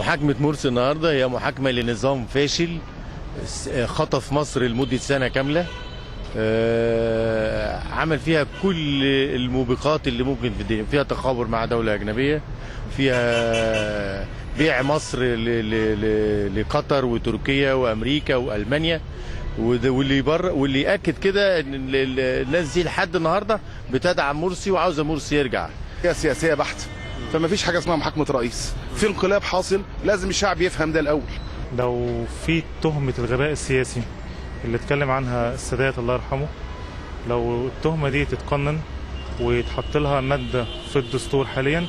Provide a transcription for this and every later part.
محاكمة مرسي النهارده هي محاكمة لنظام فاشل خطف مصر لمدة سنة كاملة. عمل فيها كل الموبقات اللي ممكن في الدنيا، فيها تخابر مع دولة أجنبية، فيها بيع مصر لقطر وتركيا وأمريكا وألمانيا، واللي يأكد كده ان الناس دي لحد النهارده بتدعم مرسي وعاوزه مرسي يرجع. هي سياسيه بحته، فما فيش حاجه اسمها محاكمه رئيس، في انقلاب حاصل لازم الشعب يفهم ده الاول. لو في تهمه الغباء السياسي اللي اتكلم عنها السادات الله يرحمه، لو التهمه دي تتقنن ويتحط لها ماده في الدستور حاليا،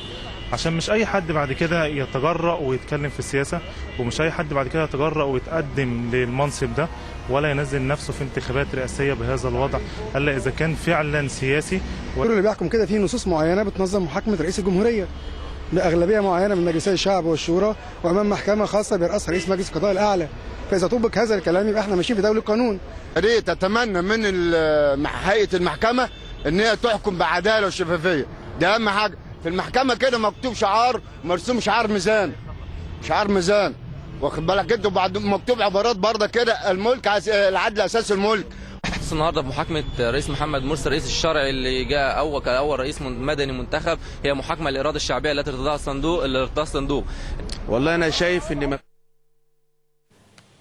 عشان مش اي حد بعد كده يتجرأ ويتكلم في السياسه، ومش اي حد بعد كده يتجرأ ويتقدم للمنصب ده ولا ينزل نفسه في انتخابات رئاسيه بهذا الوضع الا اذا كان فعلا سياسي. كل اللي بيحكم كده في نصوص معينه بتنظم محاكمه رئيس الجمهوريه باغلبيه معينه من مجلسي الشعب والشورى وامام محكمه خاصه بيرأسها رئيس مجلس القضاء الاعلى. فاذا طبق هذا الكلام يبقى احنا ماشيين في دوله قانون. ريت اتمنى من هيئه المحكمه ان هي تحكم بعداله وشفافيه، ده اهم حاجه. في المحكمه كده مكتوب شعار، مرسوم شعار ميزان، شعار ميزان، واخد بالك انت، وبعد مكتوب عبارات برضه كده، الملك العدل اساس الملك. النهارده في محاكمه رئيس محمد مرسي الرئيس الشرعي اللي جاء اول رئيس مدني منتخب، هي محاكمه الاراده الشعبيه التي ارتضاها الصندوق. والله انا شايف ان